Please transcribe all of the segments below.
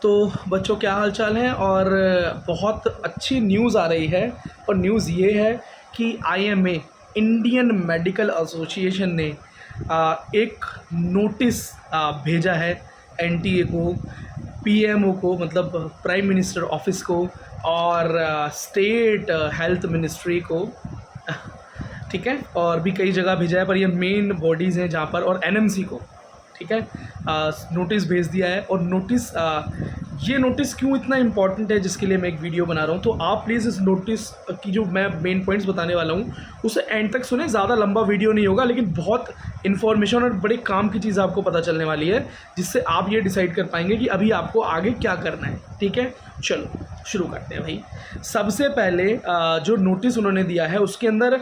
तो बच्चों क्या हाल चाल है। और बहुत अच्छी न्यूज़ आ रही है और न्यूज़ ये है कि आईएमए इंडियन मेडिकल एसोसिएशन ने एक नोटिस भेजा है एनटीए को, पीएमओ को मतलब प्राइम मिनिस्टर ऑफिस को और स्टेट हेल्थ मिनिस्ट्री को ठीक है, और भी कई जगह भेजा है पर ये मेन बॉडीज़ हैं जहाँ पर, और एनएमसी को ठीक है नोटिस भेज दिया है। और नोटिस ये नोटिस क्यों इतना इम्पॉर्टेंट है जिसके लिए मैं एक वीडियो बना रहा हूँ, तो आप प्लीज़ इस नोटिस की जो मैं मेन पॉइंट्स बताने वाला हूँ उसे एंड तक सुने। ज़्यादा लंबा वीडियो नहीं होगा लेकिन बहुत इन्फॉर्मेशन और बड़े काम की चीज़ आपको पता चलने वाली है जिससे आप ये डिसाइड कर पाएंगे कि अभी आपको आगे क्या करना है। ठीक है, चलो शुरू करते हैं भाई। सबसे पहले जो नोटिस उन्होंने दिया है उसके अंदर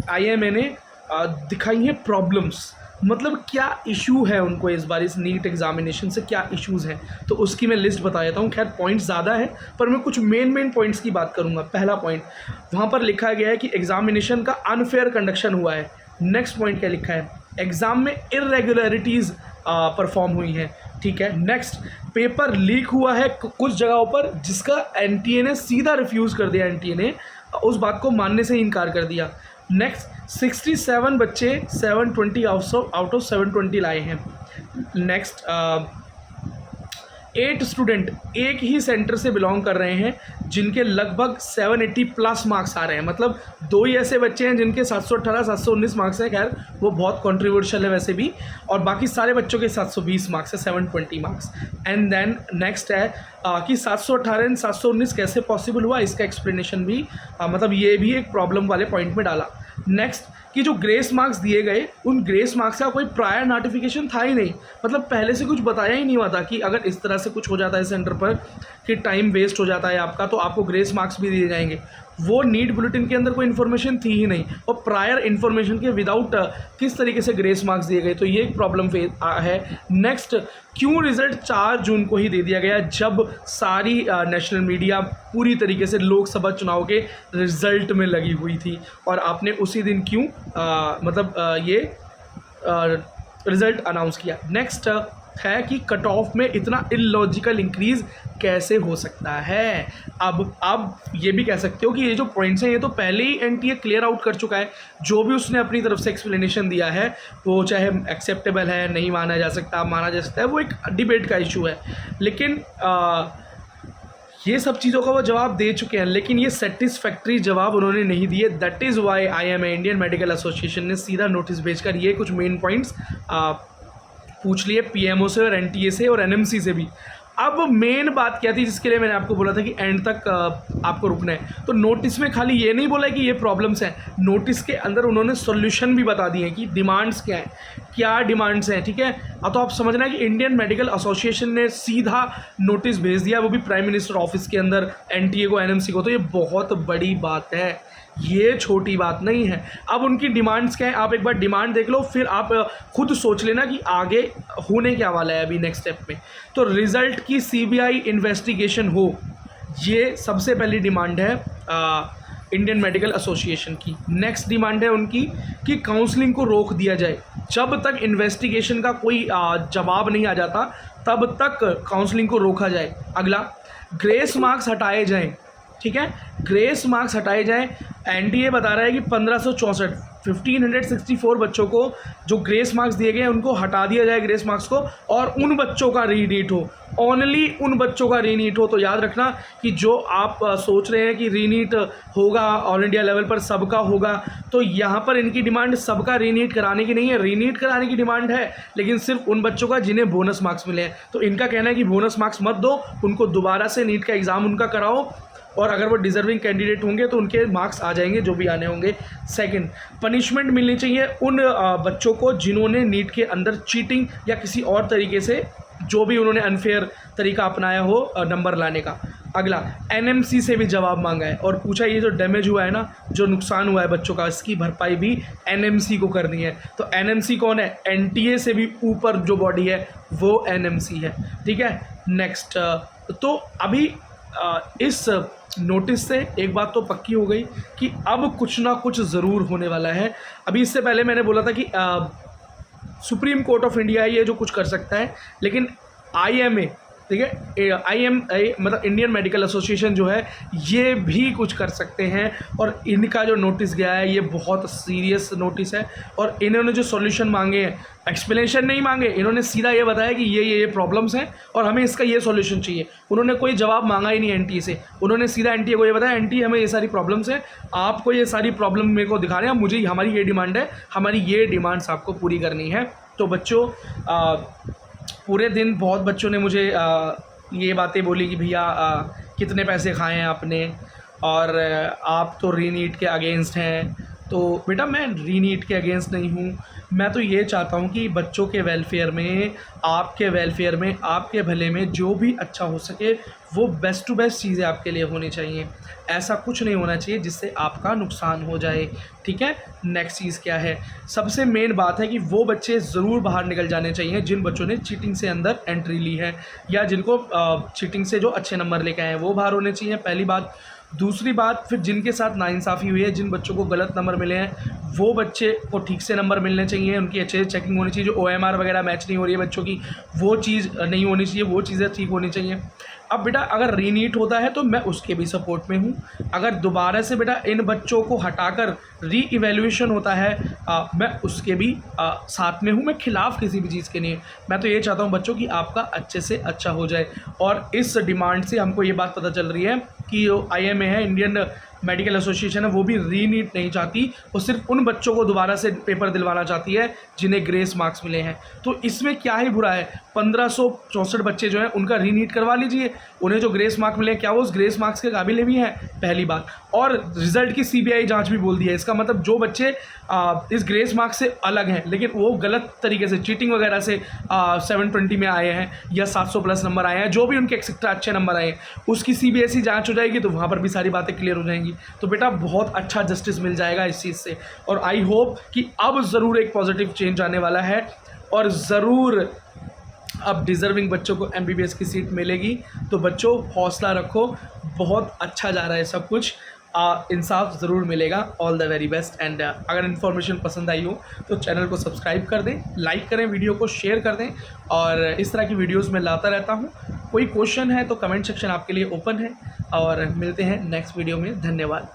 आईएमए ने दिखाई है प्रॉब्लम्स, मतलब क्या इशू है उनको इस बार इस नीट एग्जामिनेशन से, क्या इश्यूज़ हैं, तो उसकी मैं लिस्ट बता देता हूँ। खैर पॉइंट्स ज़्यादा है पर मैं कुछ मेन पॉइंट्स की बात करूँगा। पहला पॉइंट वहाँ पर लिखा गया है कि एग्जामिनेशन का अनफेयर कंडक्शन हुआ है। नेक्स्ट पॉइंट क्या लिखा है, एग्ज़ाम में इरेगुलरिटीज़ परफॉर्म हुई हैं। ठीक है, नेक्स्ट पेपर लीक हुआ है कुछ जगहों पर जिसका एनटीए ने सीधा रिफ्यूज़ कर दिया, एनटीए ने उस बात को मानने से इनकार कर दिया। नेक्स्ट 67 बच्चे 720 आउट ऑफ 720 लाए हैं। नेक्स्ट 8 स्टूडेंट एक ही सेंटर से बिलोंग कर रहे हैं जिनके लगभग 780 प्लस मार्क्स आ रहे हैं, मतलब दो ही ऐसे बच्चे हैं जिनके 718 719 मार्क्स हैं, खैर वो बहुत कंट्रोवर्शियल है वैसे भी, और बाकी सारे बच्चों के 720 मार्क्स है, 720 मार्क्स। एंड देन नेक्स्ट है कि 718 एंड 719 कैसे पॉसिबल हुआ, इसका एक्सप्लेनेशन भी मतलब ये भी एक प्रॉब्लम वाले पॉइंट में डाला। नेक्स्ट कि जो ग्रेस मार्क्स दिए गए उन ग्रेस मार्क्स का कोई प्रायर नोटिफिकेशन था ही नहीं, मतलब पहले से कुछ बताया ही नहीं हुआ था कि अगर इस तरह से कुछ हो जाता है सेंटर पर कि टाइम वेस्ट हो जाता है आपका तो आपको ग्रेस मार्क्स भी दिए जाएंगे। वो नीट बुलेटिन के अंदर कोई इन्फॉर्मेशन थी ही नहीं और प्रायर इन्फॉर्मेशन के विदाउट किस तरीके से ग्रेस मार्क्स दिए गए, तो ये एक प्रॉब्लम है। नेक्स्ट क्यों रिज़ल्ट 4 जून को ही दे दिया गया जब सारी नेशनल मीडिया पूरी तरीके से लोकसभा चुनाव के रिज़ल्ट में लगी हुई थी, और आपने उसी दिन क्यों ये रिज़ल्ट अनाउंस किया। नेक्स्ट है कि कट ऑफ में इतना इलॉजिकल इंक्रीज़ कैसे हो सकता है। अब आप ये भी कह सकते हो कि ये जो पॉइंट्स हैं ये तो पहले ही एनटीए क्लियर आउट कर चुका है, जो भी उसने अपनी तरफ से एक्सप्लेनेशन दिया है वो चाहे एक्सेप्टेबल है, नहीं माना जा सकता, माना जा सकता है, वो एक डिबेट का इशू है। लेकिन ये सब चीज़ों का वो जवाब दे चुके हैं, लेकिन ये सेटिस्फैक्ट्री जवाब उन्होंने नहीं दिए। That is why IMA Indian medical association ने सीधा नोटिस भेजकर ये कुछ मेन पॉइंट्स पूछ लिए पीएमओ से और एनटीए से और एनएमसी से भी। अब मेन बात क्या थी जिसके लिए मैंने आपको बोला था कि एंड तक आपको रुकना है, तो नोटिस में खाली ये नहीं बोला है कि ये प्रॉब्लम्स हैं, नोटिस के अंदर उन्होंने सॉल्यूशन भी बता दिए हैं कि डिमांड्स क्या हैं, क्या डिमांड्स हैं। ठीक है, अब तो आप समझना है कि इंडियन मेडिकल एसोसिएशन ने सीधा नोटिस भेज दिया, वो भी प्राइम मिनिस्टर ऑफिस के अंदर एनटीए को, एनएमसी को, तो ये बहुत बड़ी बात है, ये छोटी बात नहीं है। अब उनकी डिमांड्स क्या है आप एक बार डिमांड देख लो, फिर आप खुद सोच लेना कि आगे होने क्या वाला है अभी नेक्स्ट स्टेप में। तो रिज़ल्ट की सीबीआई इन्वेस्टिगेशन हो, ये सबसे पहली डिमांड है इंडियन मेडिकल एसोसिएशन की। नेक्स्ट डिमांड है उनकी कि काउंसलिंग को रोक दिया जाए, जब तक इन्वेस्टिगेशन का कोई जवाब नहीं आ जाता तब तक काउंसलिंग को रोका जाए। अगला, ग्रेस मार्क्स हटाए जाएं। ठीक है, ग्रेस मार्क्स हटाए जाएं। एनटीए बता रहा है कि 1564 बच्चों को जो ग्रेस मार्क्स दिए गए हैं उनको हटा दिया जाए ग्रेस मार्क्स को, और उन बच्चों का रीनीट हो, ओनली उन बच्चों का रीनीट हो। तो याद रखना कि जो आप सोच रहे हैं कि रीनीट होगा ऑल इंडिया लेवल पर सबका होगा, तो यहाँ पर इनकी डिमांड सबका रीनीट कराने की नहीं है, रीनीट कराने की डिमांड है लेकिन सिर्फ उन बच्चों का जिन्हें बोनस मार्क्स मिले हैं। तो इनका कहना है कि बोनस मार्क्स मत दो, उनको दोबारा से नीट का एग्ज़ाम उनका कराओ, और अगर वो डिजर्विंग कैंडिडेट होंगे तो उनके मार्क्स आ जाएंगे जो भी आने होंगे। सेकंड, पनिशमेंट मिलनी चाहिए उन बच्चों को जिन्होंने नीट के अंदर चीटिंग या किसी और तरीके से जो भी उन्होंने अनफेयर तरीका अपनाया हो नंबर लाने का। अगला, एनएमसी से भी जवाब मांगा है और पूछा ये जो डैमेज हुआ है ना, जो नुकसान हुआ है बच्चों का, इसकी भरपाई भी एनएमसी को करनी है। तो एनएमसी कौन है, एनटीए से भी ऊपर जो बॉडी है वो एनएमसी है। ठीक है, नेक्स्ट, तो अभी इस नोटिस से एक बात तो पक्की हो गई कि अब कुछ ना कुछ ज़रूर होने वाला है। अभी इससे पहले मैंने बोला था कि सुप्रीम कोर्ट ऑफ इंडिया ये जो कुछ कर सकता है, लेकिन आईएमए ठीक है। मतलब इंडियन मेडिकल एसोसिएशन जो है ये भी कुछ कर सकते हैं, और इनका जो नोटिस गया है ये बहुत सीरियस नोटिस है। और इन्होंने जो सॉल्यूशन मांगे हैं, एक्सप्लेनेशन नहीं मांगे, इन्होंने सीधा ये बताया कि ये प्रॉब्लम्स हैं और हमें इसका ये सॉल्यूशन चाहिए। उन्होंने कोई जवाब मांगा ही नहीं एनटीए से, उन्होंने सीधा एनटीए को ये बताया एनटीए हमें ये सारी प्रॉब्लम्स हैं, आपको ये सारी प्रॉब्लम मेरे को दिखाने हैं, मुझे हमारी ये डिमांड है, हमारी ये डिमांड्स आपको पूरी करनी है। तो बच्चों पूरे दिन बहुत बच्चों ने मुझे ये बातें बोली कि भैया कितने पैसे खाए हैं आपने, और आप तो रीनीट के अगेंस्ट हैं। तो बेटा मैं रीनीट के अगेंस्ट नहीं हूँ, मैं तो ये चाहता हूँ कि बच्चों के वेलफेयर में, आपके वेलफेयर में, आपके भले में जो भी अच्छा हो सके वो बेस्ट टू बेस्ट चीज़ें आपके लिए होनी चाहिए। ऐसा कुछ नहीं होना चाहिए जिससे आपका नुकसान हो जाए, ठीक है। नेक्स्ट चीज़ क्या है, सबसे मेन बात है कि वो बच्चे ज़रूर बाहर निकल जाने चाहिए जिन बच्चों ने चीटिंग से अंदर एंट्री ली है, या जिनको चीटिंग से जो अच्छे नंबर लेके आए हैं वो बाहर होने चाहिए, पहली बात। दूसरी बात, फिर जिनके साथ नाइंसाफ़ी हुई है, जिन बच्चों को गलत नंबर मिले हैं, वो बच्चे को ठीक से नंबर मिलने चाहिए, उनकी अच्छे से चेकिंग होनी चाहिए। जो OMR वगैरह मैच नहीं हो रही है बच्चों की, वो चीज़ नहीं होनी चाहिए, वो चीज़ें ठीक होनी चाहिए। अब बेटा अगर रीनीट होता है तो मैं उसके भी सपोर्ट में हूँ। अगर दोबारा से बेटा इन बच्चों को हटाकर री इवैल्यूएशन होता है, मैं उसके भी साथ में हूँ, मैं खिलाफ़ किसी भी चीज़ के नहीं। मैं तो ये चाहता हूँ बच्चों कि आपका अच्छे से अच्छा हो जाए। और इस डिमांड से हमको ये बात पता चल रही है कि जो IMA है, इंडियन मेडिकल एसोसिएशन है, वो भी रीनीट नहीं चाहती, वो सिर्फ उन बच्चों को दोबारा से पेपर दिलवाना चाहती है जिन्हें ग्रेस मार्क्स मिले हैं। तो इसमें क्या ही बुरा है, 1564 बच्चे जो हैं उनका रीनीट करवा लीजिए, उन्हें जो ग्रेस मार्क मिले क्या वो उस ग्रेस मार्क्स के काबिल भी हैं, पहली बात। और रिजल्ट की CBI जांच भी बोल दी है, इसका मतलब जो बच्चे इस ग्रेस मार्क्स से अलग हैं लेकिन वो गलत तरीके से चीटिंग वगैरह से 720 में आए हैं या 700 प्लस नंबर आए हैं, जो भी उनके एक्स्ट्रा अच्छे नंबर आए हैं, उसकी CBSE जांच हो जाएगी तो वहाँ पर भी सारी बातें क्लियर हो जाएंगी। तो बेटा बहुत अच्छा जस्टिस मिल जाएगा इस चीज़ से, और आई होप कि अब ज़रूर एक पॉजिटिव चेंज आने वाला है, और ज़रूर अब डिज़र्विंग बच्चों को MBBS की सीट मिलेगी। तो बच्चों हौसला रखो, बहुत अच्छा जा रहा है सब कुछ, इंसाफ ज़रूर मिलेगा। All the very best. And अगर इन्फॉर्मेशन पसंद आई हो तो चैनल को सब्सक्राइब कर दें, लाइक करें, वीडियो को शेयर कर दें, और इस तरह की वीडियोस मैं लाता रहता हूँ। कोई क्वेश्चन है तो कमेंट सेक्शन आपके लिए ओपन है, और मिलते हैं नेक्स्ट वीडियो में। धन्यवाद।